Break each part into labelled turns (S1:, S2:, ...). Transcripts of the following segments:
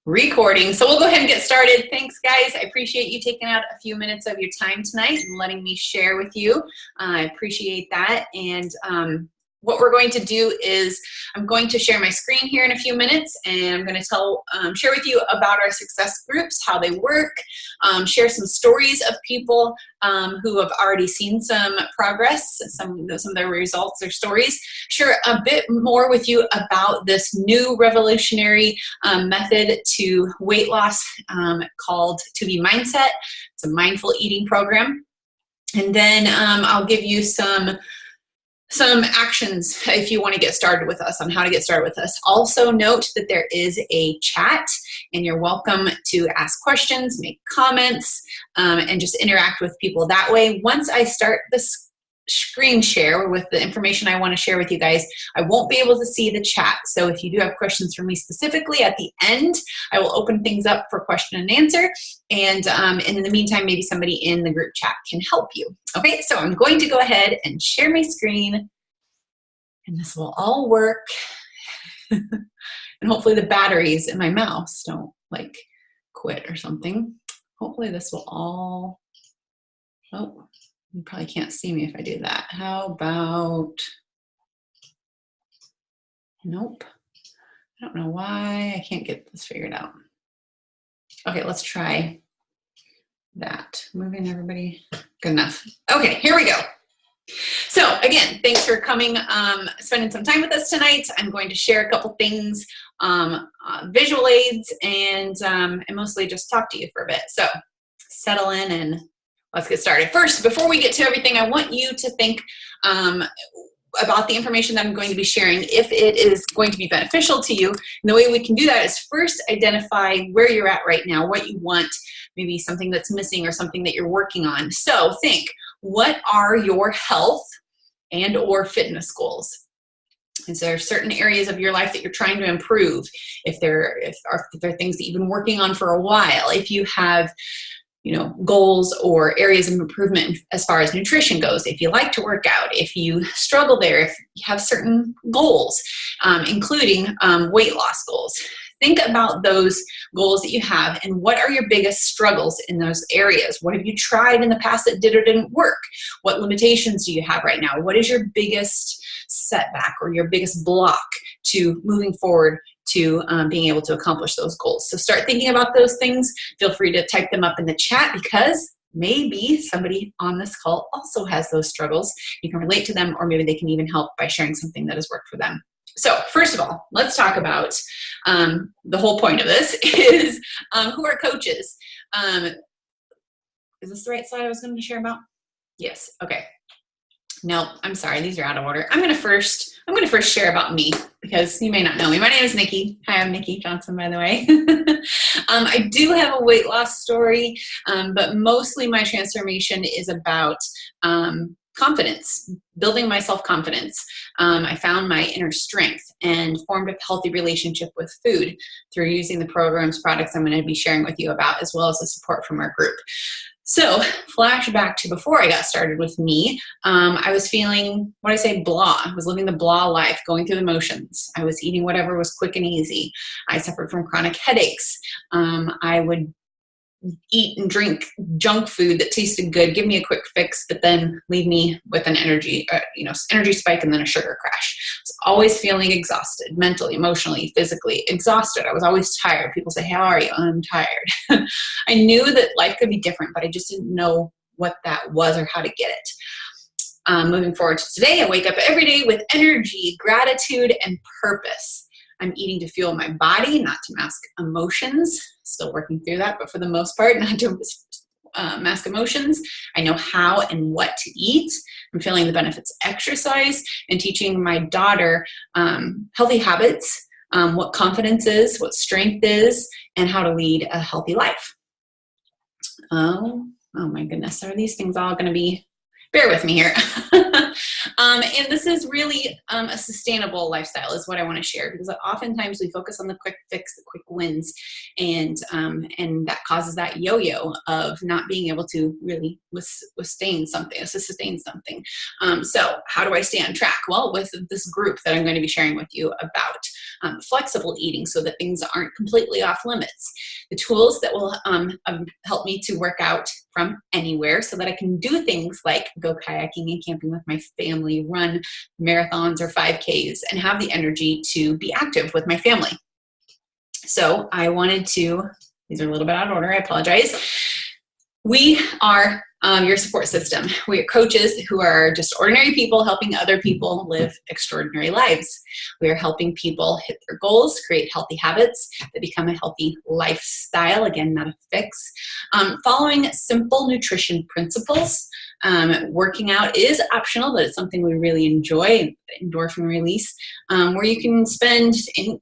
S1: Recording. So we'll go ahead and get started. Thanks, guys. I appreciate you taking out a few minutes of your time tonight and letting me share with you. I appreciate that. And what we're going to do is I'm going to share my screen here in a few minutes, and I'm going to share with you about our success groups, how they work, share some stories of people who have already seen some progress, some of their results or stories, share a bit more with you about this new revolutionary method to weight loss called To Be Mindset. It's a mindful eating program. And then I'll give you some actions if you want to get started with us on how to get started with us. Also note that there is a chat, and you're welcome to ask questions, make comments, and just interact with people that way. Once I start this screen share with the information I want to share with you guys, I won't be able to see the chat. So if you do have questions for me specifically at the end, I will open things up for question and answer. And in the meantime, maybe somebody in the group chat can help you. Okay, so I'm going to go ahead and share my screen, and this will all work. And hopefully the batteries in my mouse don't like quit or something. Hopefully this will all, oh, you probably can't see me if I do that. How about, nope. I don't know why I can't get this figured out. Okay, let's try that. Moving everybody, good enough. Okay, here we go. So again, thanks for coming, spending some time with us tonight. I'm going to share a couple things, visual aids, and mostly just talk to you for a bit. So settle in and let's get started. First, before we get to everything, I want you to think about the information that I'm going to be sharing, if it is going to be beneficial to you. And the way we can do that is first identify where you're at right now, what you want, maybe something that's missing or something that you're working on. So think, what are your health and or fitness goals? Is there certain areas of your life that you're trying to improve? If there are things that you've been working on for a while, if you have goals or areas of improvement as far as nutrition goes, if you like to work out, if you struggle there, if you have certain goals, including weight loss goals. Think about those goals that you have and what are your biggest struggles in those areas. What have you tried in the past that did or didn't work? What limitations do you have right now? What is your biggest setback or your biggest block to moving forward to being able to accomplish those goals? So start thinking about those things. Feel free to type them up in the chat, because maybe somebody on this call also has those struggles. You can relate to them, or maybe they can even help by sharing something that has worked for them. So first of all, let's talk about the whole point of this is who are coaches. Is this the right slide I was going to share about? Yes. Okay. No, I'm sorry. These are out of order. I'm going to first share about me, because you may not know me. My name is Nikki. Hi, I'm Nikki Johnson, by the way. I do have a weight loss story, but mostly my transformation is about confidence, building my self-confidence. I found my inner strength and formed a healthy relationship with food through using the programs, products I'm going to be sharing with you about, as well as the support from our group. So flashback to before I got started with me, I was feeling, blah. I was living the blah life, going through the motions. I was eating whatever was quick and easy. I suffered from chronic headaches. I would eat and drink junk food that tasted good, give me a quick fix, but then leave me with an energy spike and then a sugar crash. I was always feeling exhausted, mentally, emotionally, physically exhausted. I was always tired. People say, "How are you?" "I'm tired." I knew that life could be different, but I just didn't know what that was or how to get it. Moving forward to today, I wake up every day with energy, gratitude, and purpose. I'm eating to fuel my body, not to mask emotions. Still working through that, but for the most part, not to mask emotions. I know how and what to eat. I'm feeling the benefits of exercise and teaching my daughter healthy habits, what confidence is, what strength is, and how to lead a healthy life. Oh my goodness. Are these things all going to be, bear with me here. And this is really a sustainable lifestyle is what I want to share, because oftentimes we focus on the quick fix, the quick wins, and that causes that yo-yo of not being able to really sustain something. So how do I stay on track? Well, with this group that I'm going to be sharing with you about flexible eating so that things aren't completely off limits. The tools that will help me to work out from anywhere so that I can do things like go kayaking and camping with my family, run marathons or 5Ks, and have the energy to be active with my family. So I wanted to, these are a little bit out of order, I apologize. We are your support system. We are coaches who are just ordinary people helping other people live extraordinary lives. We are helping people hit their goals, create healthy habits that become a healthy lifestyle, again, not a fix. Following simple nutrition principles. Working out is optional, but it's something we really enjoy, endorphin release, where you can spend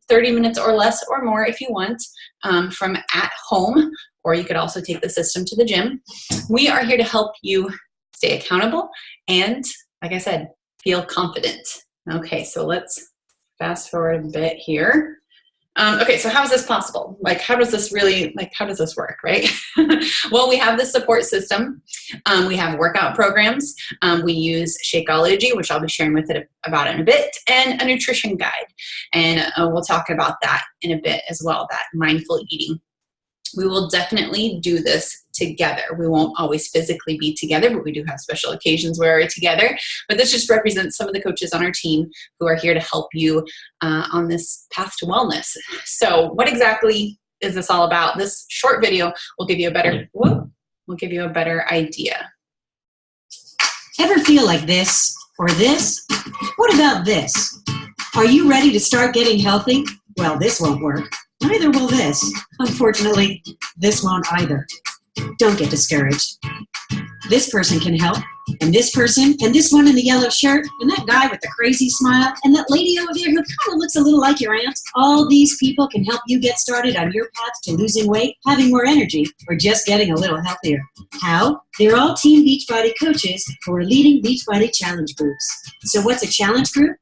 S1: 30 minutes or less or more if you want from at home, or you could also take the system to the gym. We are here to help you stay accountable and, like I said, feel confident. Okay, so let's fast forward a bit here. Okay, so how is this possible? Like, how does this work, right? Well, we have the support system. We have workout programs. We use Shakeology, which I'll be sharing about in a bit, and a nutrition guide. And we'll talk about that in a bit as well, that mindful eating. We will definitely do this together. We won't always physically be together, but we do have special occasions where we're together. But this just represents some of the coaches on our team who are here to help you on this path to wellness. So what exactly is this all about? This short video will give you a better idea.
S2: Ever feel like this or this? What about this? Are you ready to start getting healthy? Well, this won't work. Neither will this. Unfortunately, this won't either. Don't get discouraged. This person can help, and this person, and this one in the yellow shirt, and that guy with the crazy smile, and that lady over there who kind of looks a little like your aunt. All these people can help you get started on your path to losing weight, having more energy, or just getting a little healthier. How? They're all Team Beachbody coaches who are leading Beachbody challenge groups. So what's a challenge group?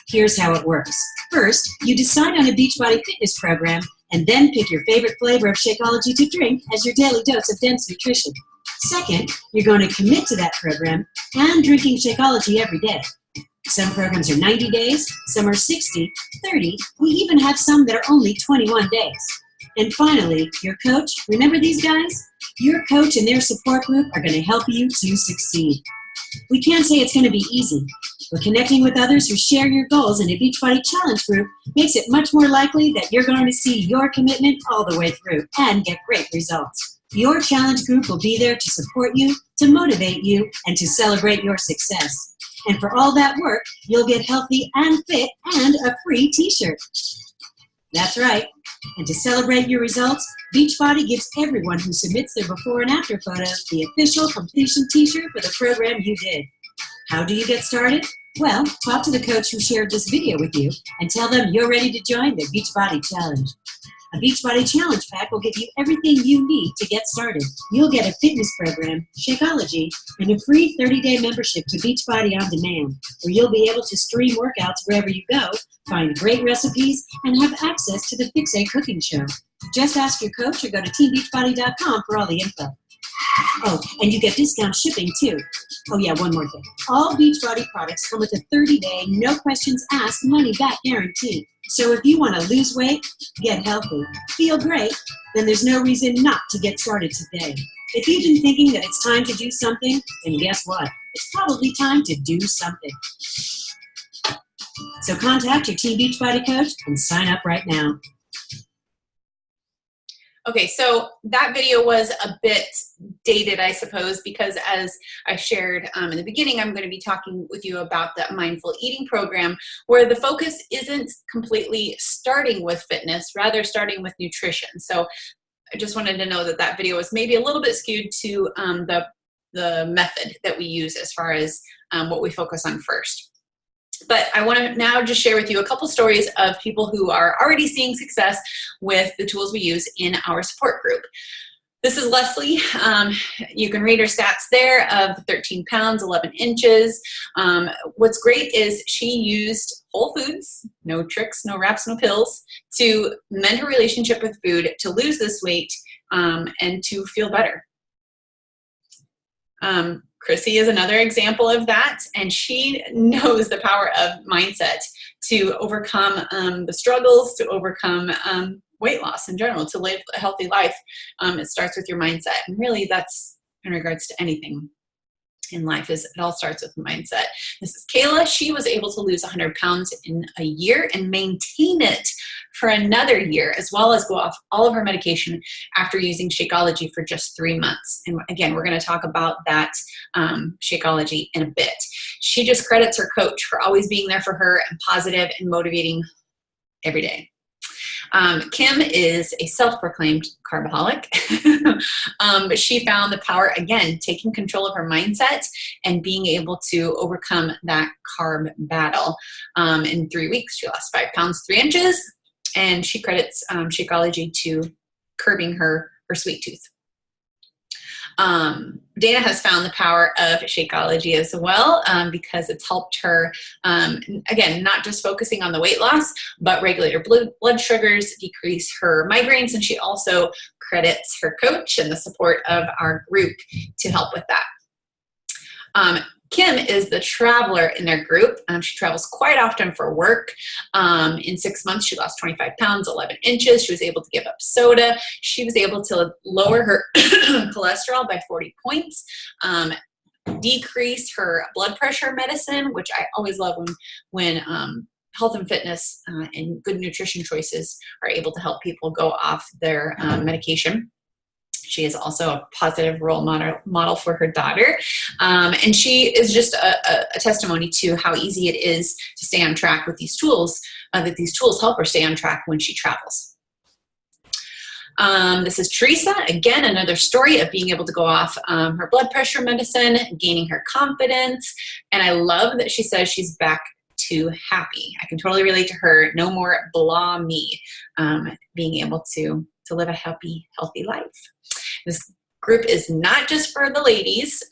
S2: Here's how it works. First, you decide on a Beachbody fitness program and then pick your favorite flavor of Shakeology to drink as your daily dose of dense nutrition. Second, you're going to commit to that program and drinking Shakeology every day. Some programs are 90 days, some are 60, 30, we even have some that are only 21 days. And finally, your coach, remember these guys? Your coach and their support group are going to help you to succeed. We can't say it's going to be easy, but connecting with others who share your goals in a Beachbody Challenge group makes it much more likely that you're going to see your commitment all the way through and get great results. Your challenge group will be there to support you, to motivate you, and to celebrate your success. And for all that work, you'll get healthy and fit and a free t-shirt. That's right. And to celebrate your results, Beachbody gives everyone who submits their before and after photos the official completion t-shirt for the program you did. How do you get started? Well, talk to the coach who shared this video with you and tell them you're ready to join the Beachbody Challenge. A Beachbody Challenge pack will give you everything you need to get started. You'll get a fitness program, Shakeology, and a free 30-day membership to Beachbody On Demand, where you'll be able to stream workouts wherever you go, find great recipes, and have access to the Fix A cooking show. Just ask your coach or go to teambeachbody.com for all the info. Oh, and you get discount shipping too. Oh yeah, one more thing. All Beachbody products come with a 30-day, no questions asked, money-back guarantee. So if you want to lose weight, get healthy, feel great, then there's no reason not to get started today. If you've been thinking that it's time to do something, then guess what? It's probably time to do something. So contact your Team Beachbody coach and sign up right now.
S1: Okay, so that video was a bit dated, I suppose, because as I shared in the beginning, I'm going to be talking with you about that mindful eating program where the focus isn't completely starting with fitness, rather starting with nutrition. So I just wanted to know that that video was maybe a little bit skewed to the method that we use as far as what we focus on first. But I want to now just share with you a couple stories of people who are already seeing success with the tools we use in our support group. This is Leslie. You can read her stats there of 13 pounds, 11 inches. What's great is she used whole foods, no tricks, no wraps, no pills, to mend her relationship with food, to lose this weight, and to feel better. Chrissy is another example of that, and she knows the power of mindset to overcome the struggles, to overcome weight loss in general, to live a healthy life. It starts with your mindset, and really that's in regards to anything in life, is it all starts with mindset. This is Kayla. She was able to lose 100 pounds in a year and maintain it for another year, as well as go off all of her medication after using Shakeology for just 3 months. And again, we're going to talk about that Shakeology in a bit. She just credits her coach for always being there for her and positive and motivating every day. Kim is a self-proclaimed carbaholic, but she found the power, again, taking control of her mindset and being able to overcome that carb battle. In 3 weeks, she lost 5 pounds, 3 inches, and she credits Shakeology to curbing her sweet tooth. Dana has found the power of Shakeology as well, because it's helped her, again, not just focusing on the weight loss, but regulate her blood sugars, decrease her migraines, and she also credits her coach and the support of our group to help with that. Kim is the traveler in their group. She travels quite often for work. In 6 months, she lost 25 pounds, 11 inches. She was able to give up soda. She was able to lower her cholesterol by 40 points, decrease her blood pressure medicine, which I always love when health and fitness and good nutrition choices are able to help people go off their medication. She is also a positive role model for her daughter. And she is just a testimony to how easy it is to stay on track with these tools, that these tools help her stay on track when she travels. This is Teresa. Again, another story of being able to go off her blood pressure medicine, gaining her confidence. And I love that she says she's back to happy. I can totally relate to her. No more blah me, being able to live a happy, healthy life. This group is not just for the ladies.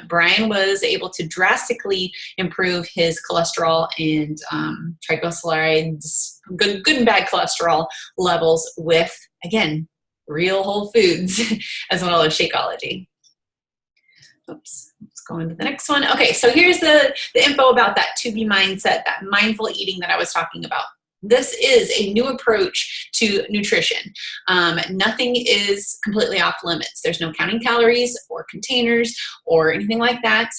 S1: Brian was able to drastically improve his cholesterol and triglycerides, good and bad cholesterol levels with, again, real whole foods as well as Shakeology. Oops, let's go into the next one. Okay, so here's the info about that 2B mindset, that mindful eating that I was talking about. This is a new approach to nutrition. Nothing is completely off limits. There's no counting calories or containers or anything like that.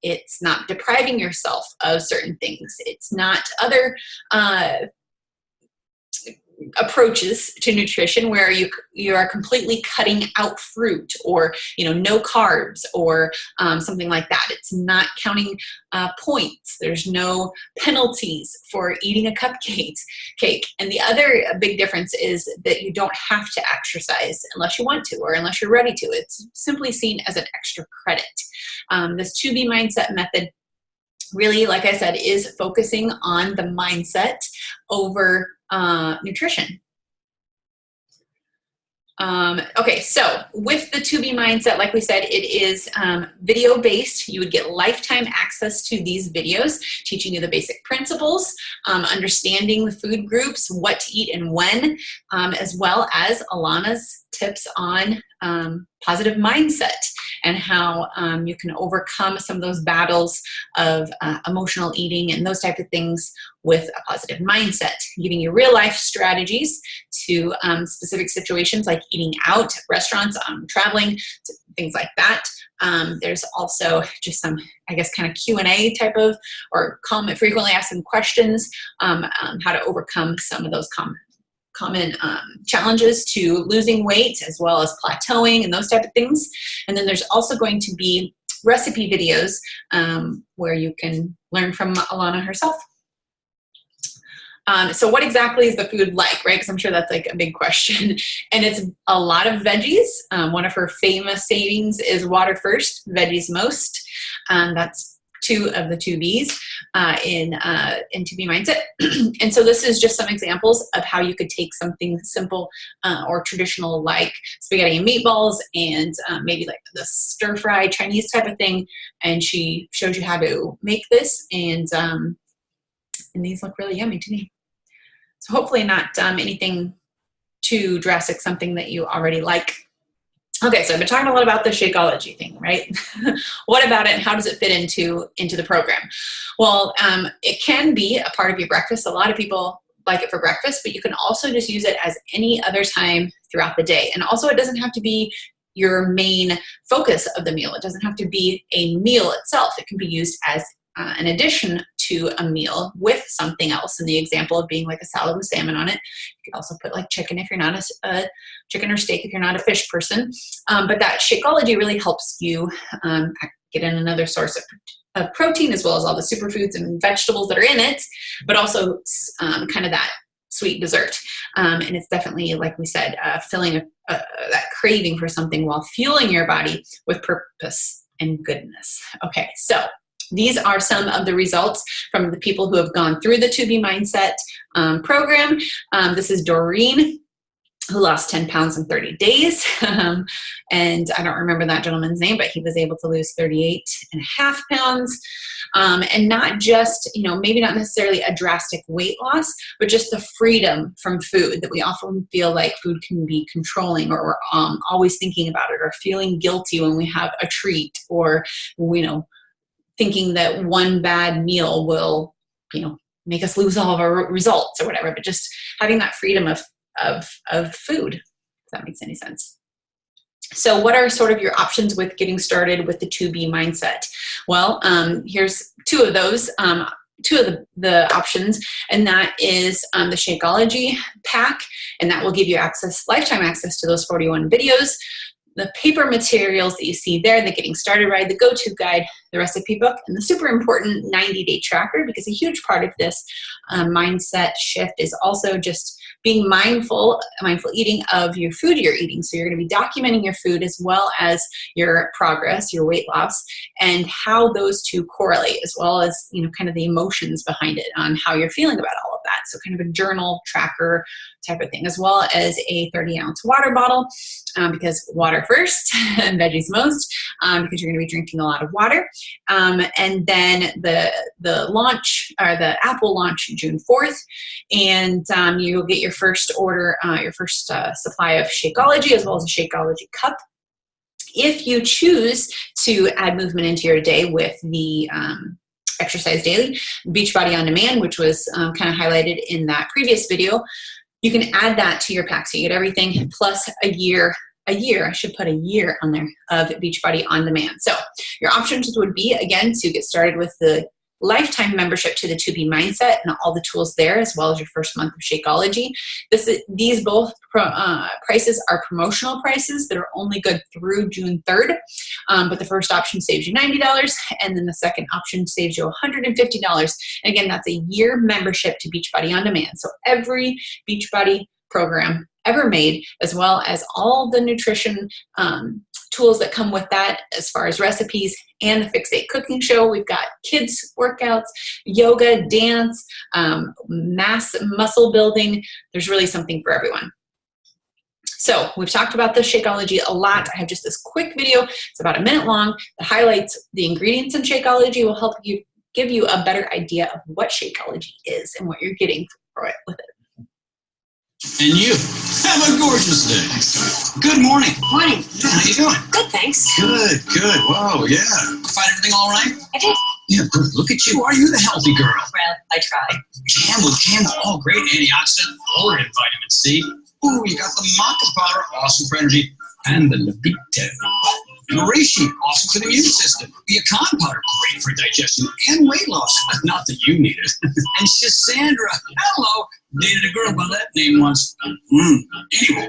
S1: It's not depriving yourself of certain things. It's not other approaches to nutrition where you are completely cutting out fruit or no carbs or something like that. It's not counting points. There's no penalties for eating a cupcake. And the other big difference is that you don't have to exercise unless you want to or unless you're ready to. It's simply seen as an extra credit. This 2B mindset method really, like I said, is focusing on the mindset over nutrition. Okay, so with the 2B mindset, like we said, it is video-based. You would get lifetime access to these videos, teaching you the basic principles, understanding the food groups, what to eat and when, as well as Alana's tips on positive mindset and how you can overcome some of those battles of emotional eating and those type of things with a positive mindset, giving you real life strategies to specific situations like eating out, restaurants, traveling, things like that. There's also just some, I guess, kind of Q&A type of, or frequently asked questions, how to overcome some of those common challenges to losing weight, as well as plateauing and those type of things. And then there's also going to be recipe videos where you can learn from Alana herself. So what exactly is the food like, right? Because I'm sure that's like a big question. And it's a lot of veggies. One of her famous sayings is water first, veggies most. That's 2 of the 2Bs in 2B Mindset. And so this is just some examples of how you could take something simple or traditional like spaghetti and meatballs and maybe like the stir-fry Chinese type of thing. And she shows you how to make this, and these look really yummy to me. So hopefully not anything too drastic, something that you already like. Okay, so I've been talking a lot about the Shakeology thing, right? What about it and how does it fit into the program? Well, it can be a part of your breakfast. A lot of people like it for breakfast, but you can also just use it as any other time throughout the day. And also it doesn't have to be your main focus of the meal. It doesn't have to be a meal itself. It can be used as an addition to a meal with something else. In the example of being like a salad with salmon on it, you can also put like chicken if you're not a chicken or steak if you're not a fish person. But that Shakeology really helps you get in another source of protein, as well as all the superfoods and vegetables that are in it, but also kind of that sweet dessert. And it's definitely, like we said, filling that craving for something while fueling your body with purpose and goodness. Okay, so these are some of the results from the people who have gone through the 2B Mindset program. This is Doreen, who lost 10 pounds in 30 days. And I don't remember that gentleman's name, but he was able to lose 38.5 pounds. And not just, maybe not necessarily a drastic weight loss, but just the freedom from food that we often feel like food can be controlling, or we're always thinking about it, or feeling guilty when we have a treat, or, thinking that one bad meal will, make us lose all of our results or whatever, but just having that freedom of food, if that makes any sense. So what are sort of your options with getting started with the 2B Mindset? Well, here's 2 of those, 2 of the options, and that is the Shakeology pack, and that will give you lifetime access to those 41 videos, the paper materials that you see there, the Getting Started Guide, the Go-To Guide, the recipe book, and the super important 90-day tracker, because a huge part of this mindset shift is also just being mindful eating of your food you're eating. So you're going to be documenting your food as well as your progress, your weight loss, and how those 2 correlate, as well as, kind of the emotions behind it on how you're feeling about all of that. So kind of a journal tracker type of thing, as well as a 30-ounce water bottle, because water first and veggies most, because you're going to be drinking a lot of water. And then the launch, or the Apple launch, June 4th, and you'll get your first order, your first supply of Shakeology, as well as a Shakeology cup. If you choose to add movement into your day with the Exercise Daily, Beachbody On Demand, which was kind of highlighted in that previous video, you can add that to your pack. So you get everything plus a year, I should put a year on there, of Beachbody On Demand. So your options would be, again, to get started with the lifetime membership to the 2B Mindset and all the tools there, as well as your first month of Shakeology. These both prices are promotional prices that are only good through June 3rd. But the first option saves you $90, and then the second option saves you $150. And again, that's a year membership to Beachbody On Demand. So every Beachbody program ever made, as well as all the nutrition tools that come with that, as far as recipes and the Fix 8 cooking show. We've got kids workouts, yoga, dance, mass muscle building. There's really something for everyone. So we've talked about the Shakeology a lot. I have just this quick video. It's about a minute long that highlights the ingredients in Shakeology. Will help you give you a better idea of what Shakeology is and what you're getting for it with it.
S3: And you have a gorgeous day. Good morning.
S2: Morning.
S3: How you doing?
S2: Good, thanks.
S3: Good. Whoa, yeah. Find everything all right?
S2: I did.
S3: Yeah, good. Look at you. Are you the healthy girl?
S2: Well, I tried.
S3: Camel. Oh, great antioxidant, lower in vitamin C. Ooh, you got the maca powder, awesome for energy, and the libido. And reishi, awesome for the immune system. The akan powder, great for digestion and weight loss. Not that you need it. And Shisandra, hello, dated a girl by that name once. Anyway,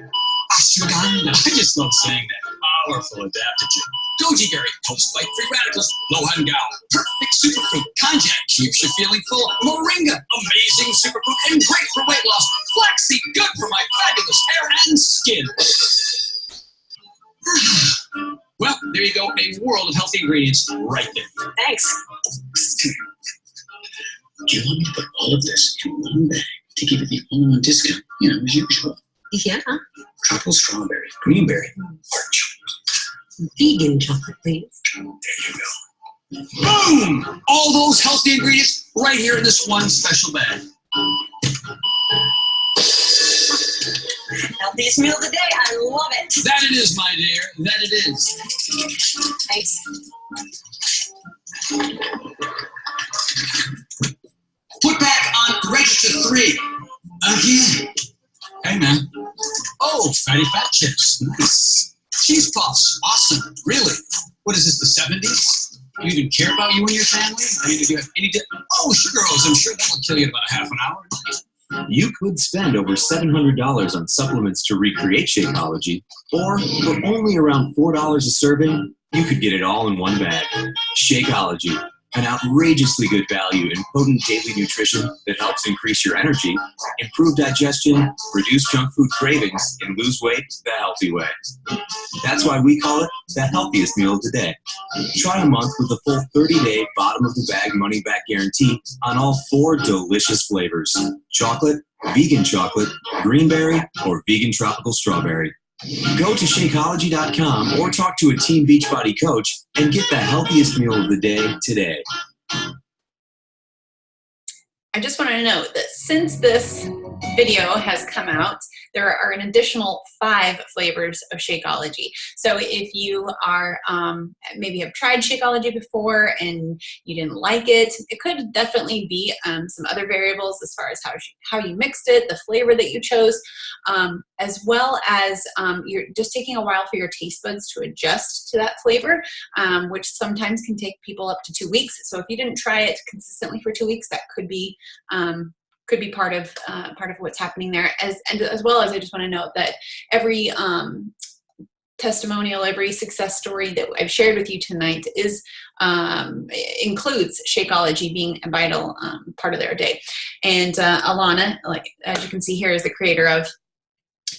S3: ashwagandha. I just love saying that. Powerful adaptogen. Goji berry helps fight free radicals. Lohan Gao, perfect superfood. Konjac keeps you feeling full. Moringa, amazing superfood and great for weight loss. Flaxseed, good for my fabulous hair and skin. Well, There you go, a world of healthy ingredients right there.
S2: Thanks.
S3: Do you want me to put all of this in one bag to give you the all-in discount? You know, as usual.
S2: Yeah.
S3: Tropical strawberry, greenberry, or chocolate.
S2: Vegan chocolate, please.
S3: There you go. Boom! All those healthy ingredients right here in this one special bag.
S2: Healthiest meal of the day. I love it.
S3: That it is, my dear. That it is.
S2: Thanks.
S3: Put back on register 3. Again. Hey, man. Oh, fatty fat chips. Nice. Cheese puffs. Awesome. Really? What is this, the 70s? Do you even care about you and your family? I mean, do you have any... Oh, sugarose. I'm sure that will kill you in about a half an hour.
S4: You could spend over $700 on supplements to recreate Shakeology, or for only around $4 a serving, you could get it all in one bag. Shakeology, an outrageously good value in potent daily nutrition that helps increase your energy, improve digestion, reduce junk food cravings, and lose weight the healthy way. That's why we call it the healthiest meal of the day. Try a month with a full 30-day bottom-of-the-bag money-back guarantee on all 4 delicious flavors: chocolate, vegan chocolate, greenberry, or vegan tropical strawberry. Go to Shakeology.com or talk to a Team Beachbody coach and get the healthiest meal of the day today.
S1: I just want to note that since this video has come out, there are an additional 5 flavors of Shakeology. So if you are maybe have tried Shakeology before and you didn't like it, it could definitely be some other variables as far as how you mixed it, the flavor that you chose, as well as you're just taking a while for your taste buds to adjust to that flavor, which sometimes can take people up to 2 weeks. So if you didn't try it consistently for 2 weeks, that could be part of what's happening there. As well as I just want to note that every testimonial, every success story that I've shared with you tonight includes Shakeology being a vital part of their day. And Alana, like as you can see here, is the creator of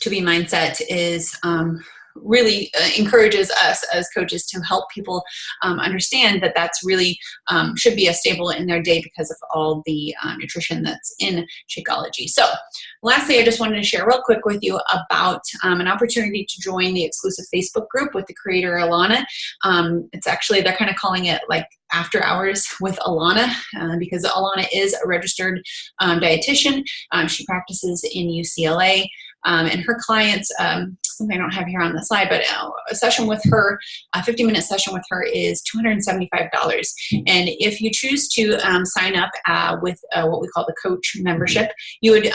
S1: To Be Mindset, is really encourages us as coaches to help people understand that that's really should be a staple in their day because of all the nutrition that's in Shakeology. So lastly, I just wanted to share real quick with you about an opportunity to join the exclusive Facebook group with the creator Alana. It's actually, they're kind of calling it like After Hours with Alana because Alana is a registered dietitian. She practices in UCLA. And her clients, something I don't have here on the slide, but a session with her, a 50-minute session with her is $275. And if you choose to sign up with what we call the coach membership, you would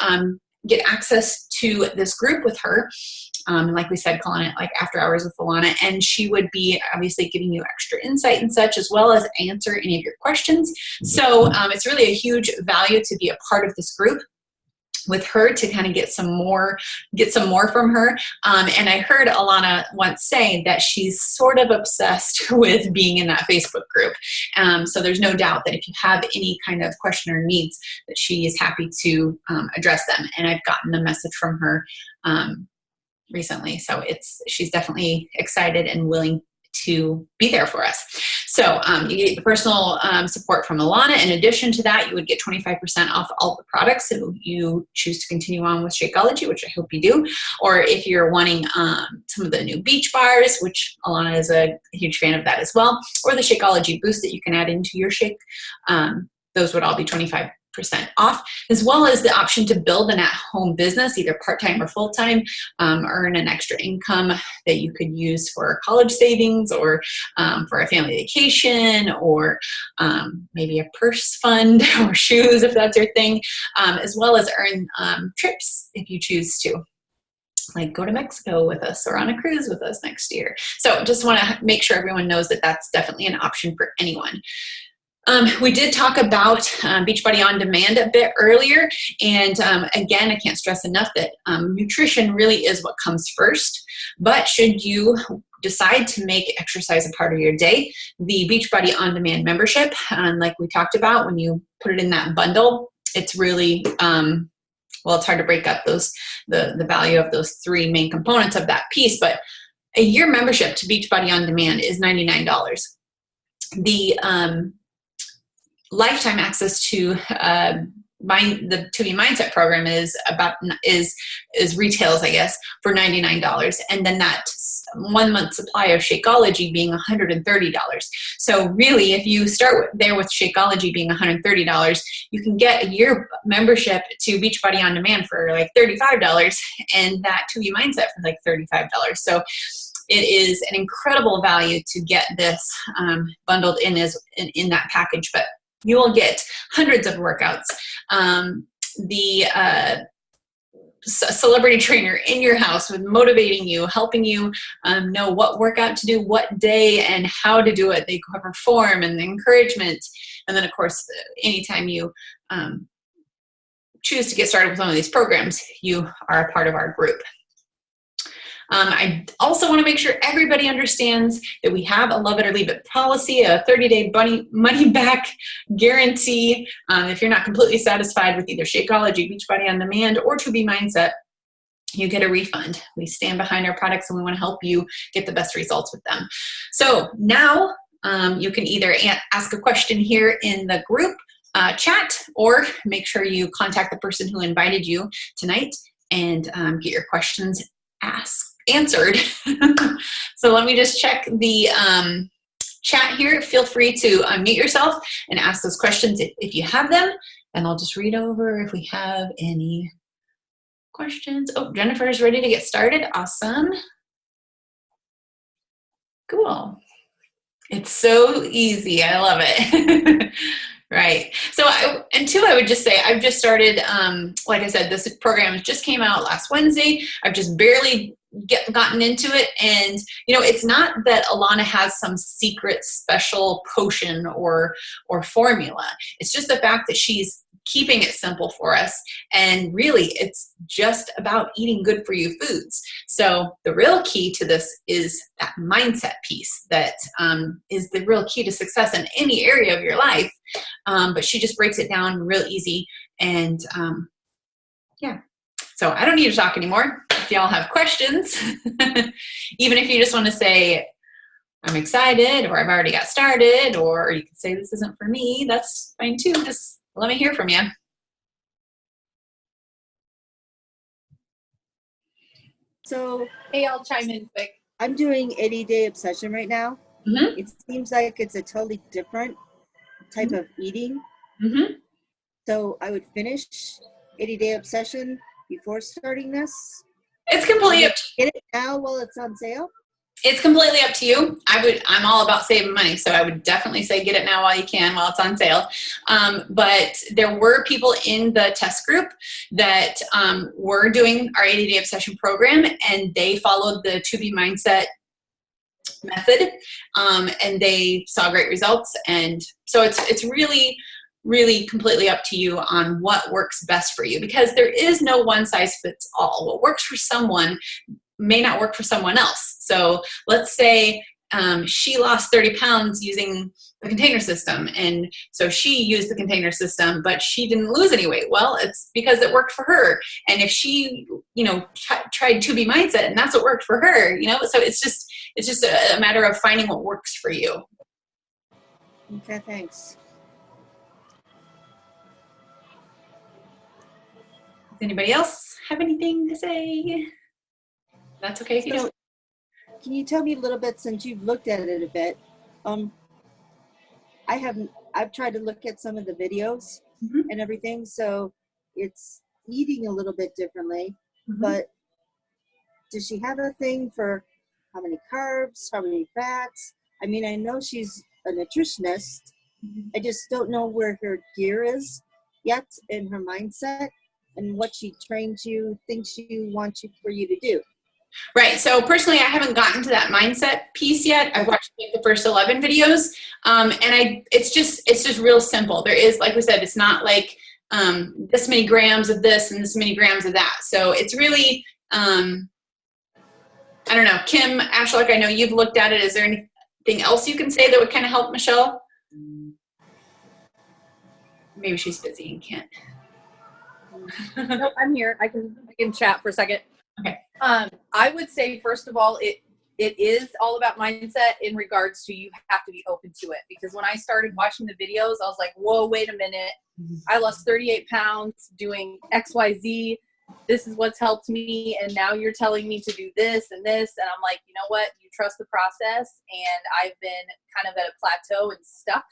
S1: get access to this group with her. Like we said, calling it like After Hours with Alana, and she would be obviously giving you extra insight and such, as well as answer any of your questions. So it's really a huge value to be a part of this group with her to kind of get some more from her. And I heard Alana once say that she's sort of obsessed with being in that Facebook group. So there's no doubt that if you have any kind of question or needs, that she is happy to address them. And I've gotten a message from her recently. So she's definitely excited and willing to be there for us. So you get the personal support from Alana. In addition to that, you would get 25% off all the products if you choose to continue on with Shakeology, which I hope you do. Or if you're wanting some of the new beach bars, which Alana is a huge fan of that as well, or the Shakeology boost that you can add into your shake, those would all be 25% off, as well as the option to build an at-home business, either part-time or full-time, earn an extra income that you could use for college savings or for a family vacation or maybe a purse fund or shoes if that's your thing, as well as earn trips if you choose to, like go to Mexico with us or on a cruise with us next year. So just want to make sure everyone knows that that's definitely an option for anyone. We did talk about Beachbody On Demand a bit earlier, and again, I can't stress enough that nutrition really is what comes first, but should you decide to make exercise a part of your day, the Beachbody On Demand membership, like we talked about, when you put it in that bundle, it's really, well, it's hard to break up the value of those 3 main components of that piece, but a year membership to Beachbody On Demand is $99. The lifetime access to the To Be Mindset program is retails, I guess, for $99, and then that 1 month supply of Shakeology being $130. So really, if you start there with Shakeology being $130, you can get a year membership to Beachbody On Demand for like $35, and that To Be Mindset for like $35. So it is an incredible value to get this bundled in in that package, but you will get hundreds of workouts. The celebrity trainer in your house with motivating you, helping you know what workout to do, what day, and how to do it. They cover form and the encouragement. And then, of course, anytime you choose to get started with one of these programs, you are a part of our group. I also want to make sure everybody understands that we have a love it or leave it policy, a 30-day money back guarantee. If you're not completely satisfied with either Shakeology, Beachbody On Demand, or To Be Mindset, you get a refund. We stand behind our products and we want to help you get the best results with them. So now you can either ask a question here in the group chat, or make sure you contact the person who invited you tonight and get your questions answered. So let me just check the chat here. Feel free to unmute yourself and ask those questions if you have them, and I'll just read over if we have any questions. Oh, Jennifer's ready to get started. Awesome. Cool. It's so easy. I love it. Right. So, I would just say I've just started, like I said, this program just came out last Wednesday. I've just barely gotten into it. And, it's not that Alana has some secret special potion or formula. It's just the fact that she's keeping it simple for us. And really, it's just about eating good for you foods. So the real key to this is that mindset piece that is the real key to success in any area of your life. But she just breaks it down real easy. And yeah, so I don't need to talk anymore. If y'all have questions, even if you just want to say, I'm excited, or I've already got started, or you can say this isn't for me, that's fine too. Just let me hear from you.
S5: So,
S6: Hey, I'll chime in quick.
S5: I'm doing 80-day obsession right now.
S1: Mm-hmm.
S5: It seems like it's a totally different type of eating.
S1: Mm-hmm.
S5: So I would finish 80-day obsession before starting this.
S1: It's completely up.
S5: Get it now while it's on sale.
S1: It's completely up to you. I'm all about saving money, so I would definitely say get it now while you can, while it's on sale. But there were people in the test group that were doing our 80-day obsession program, and they followed the To Be Mindset method, and they saw great results. And so it's really, really completely up to you on what works best for you, because there is no one size fits all. What works for someone may not work for someone else. So let's say she lost 30 pounds using the container system, and so she used the container system, but she didn't lose any weight. Well, it's because it worked for her. And if she, tried To Be Mindset and that's what worked for her, so it's just a matter of finding what works for you.
S5: Okay, thanks.
S1: Does anybody else have anything to say? That's okay if you don't.
S5: Can you tell me a little bit, since you've looked at it a bit? I've tried to look at some of the videos and everything, so it's eating a little bit differently. But does she have a thing for how many carbs, how many fats? I mean, I know she's a nutritionist. I just don't know where her gear is yet in her mindset and what she trains you, thinks she wants for you to do.
S1: Right. So personally, I haven't gotten to that mindset piece yet. I've watched the first 11 videos, and it's just real simple. There is, like we said, it's not like this many grams of this and this many grams of that. So it's really, I don't know, Kim Ashlock, I know you've looked at it. Is there anything else you can say that would kind of help Michelle? Maybe she's busy and can't.
S6: Nope, I'm here. I can chat for a second.
S1: Okay.
S6: I would say, first of all, it is all about mindset in regards to you have to be open to it. Because when I started watching the videos, I was like, whoa, wait a minute. I lost 38 pounds doing XYZ. This is what's helped me. And now you're telling me to do this and this. And I'm like, you know what? You trust the process. And I've been kind of at a plateau and stuck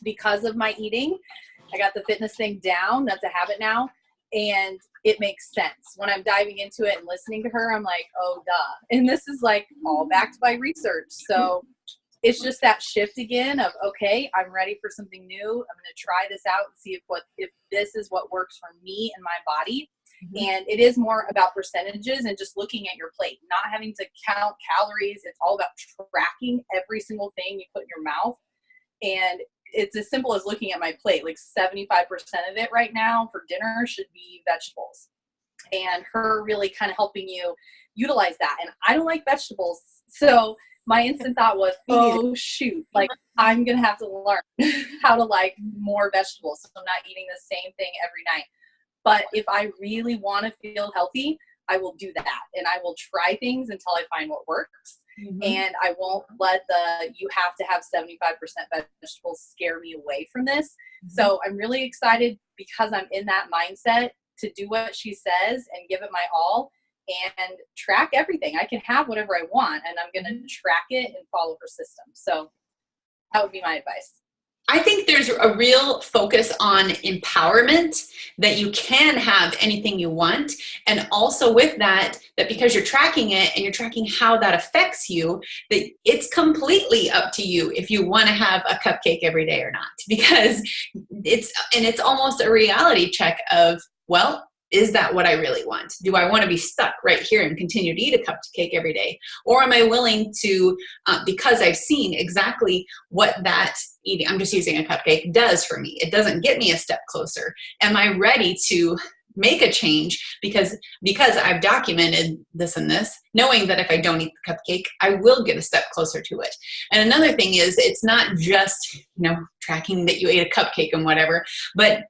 S6: because of my eating. I got the fitness thing down. That's a habit now. And it makes sense. When I'm diving into it and listening to her, I'm like, oh, duh. And this is like all backed by research. So it's just that shift again of, okay, I'm ready for something new. I'm going to try this out and see if this is what works for me and my body. And it is more about percentages and just looking at your plate, not having to count calories. It's all about tracking every single thing you put in your mouth. And it's as simple as looking at my plate. Like 75% of it right now for dinner should be vegetables. And her really kind of helping you utilize that. And I don't like vegetables. So my instant thought was, oh, shoot, like I'm going to have to learn how to like more vegetables. So I'm not eating the same thing every night. But if I really want to feel healthy, I will do that. And I will try things until I find what works. And I won't let you have to have 75% vegetables scare me away from this. So I'm really excited because I'm in that mindset to do what she says and give it my all and track everything. I can have whatever I want and I'm going to track it and follow her system. So that would be my advice.
S1: I think there's a real focus on empowerment, that you can have anything you want. And also with that because you're tracking it and you're tracking how that affects you, that it's completely up to you if you want to have a cupcake every day or not, because it's almost a reality check of, well, is that what I really want? Do I want to be stuck right here and continue to eat a cupcake every day? Or am I willing to, because I've seen exactly what that eating, I'm just using a cupcake, does for me. It doesn't get me a step closer. Am I ready to make a change because I've documented this and this, knowing that if I don't eat the cupcake, I will get a step closer to it. And another thing is, it's not just, tracking that you ate a cupcake and whatever, but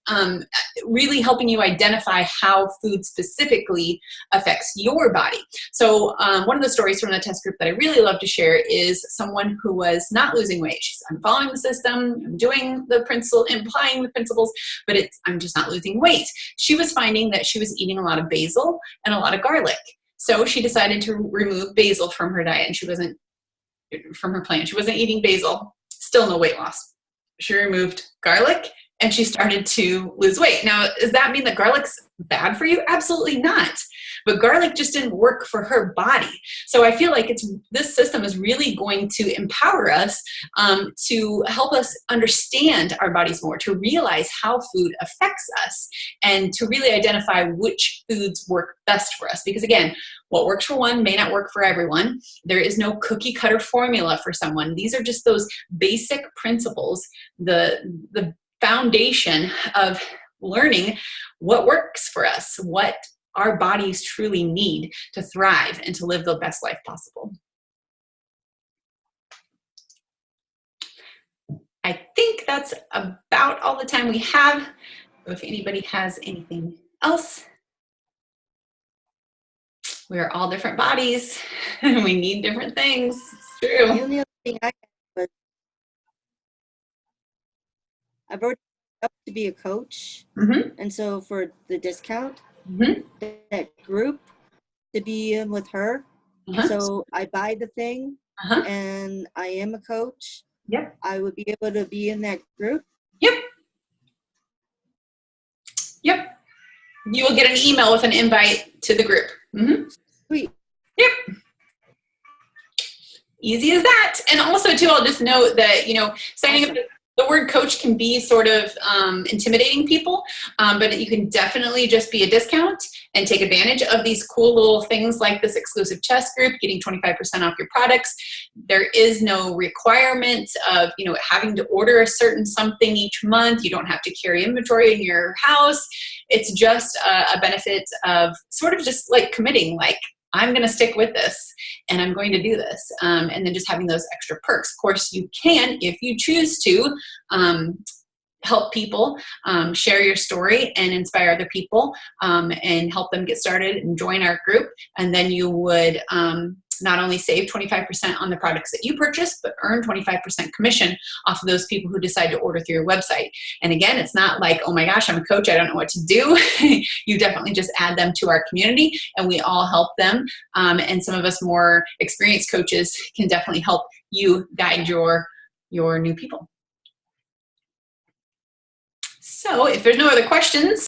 S1: really helping you identify how food specifically affects your body. So one of the stories from the test group that I really love to share is someone who was not losing weight. She's, I'm following the system, I'm doing the principle, implying the principles, but I'm just not losing weight. She was finding that she was eating a lot of basil and a lot of garlic. So she decided to remove basil from her diet, and she wasn't, from her plan, she wasn't eating basil, still no weight loss. She removed garlic and she started to lose weight. Now, does that mean that garlic's bad for you? Absolutely not. But garlic just didn't work for her body. So I feel like this system is really going to empower us to help us understand our bodies more, to realize how food affects us, and to really identify which foods work best for us. Because again, what works for one may not work for everyone. There is no cookie cutter formula for someone. These are just those basic principles, the foundation of learning what works for us, what our bodies truly need to thrive and to live the best life possible. I think that's about all the time we have. If anybody has anything else. We are all different bodies and we need different things. It's true.
S5: The only other thing I had was I've already up to be a coach. And so for the discount, that group, to be in with her. So I buy the thing and I am a coach.
S1: Yep.
S5: I would be able to be in that group.
S1: Yep. You will get an email with an invite to the group.
S5: Sweet.
S1: Yep. Easy as that. And also too, I'll just note that, signing up, the word coach can be sort of intimidating people, but you can definitely just be a discount and take advantage of these cool little things like this exclusive chess group, getting 25% off your products. There is no requirement of, having to order a certain something each month. You don't have to carry inventory in your house. It's just a benefit of sort of just like committing, like, I'm going to stick with this and I'm going to do this. And then just having those extra perks. Of course, you can, if you choose to, help people, share your story and inspire other people and help them get started and join our group. And then you would not only save 25% on the products that you purchase, but earn 25% commission off of those people who decide to order through your website. And again, it's not like, oh my gosh, I'm a coach, I don't know what to do. You definitely just add them to our community and we all help them. And some of us more experienced coaches can definitely help you guide your new people. So if there's no other questions,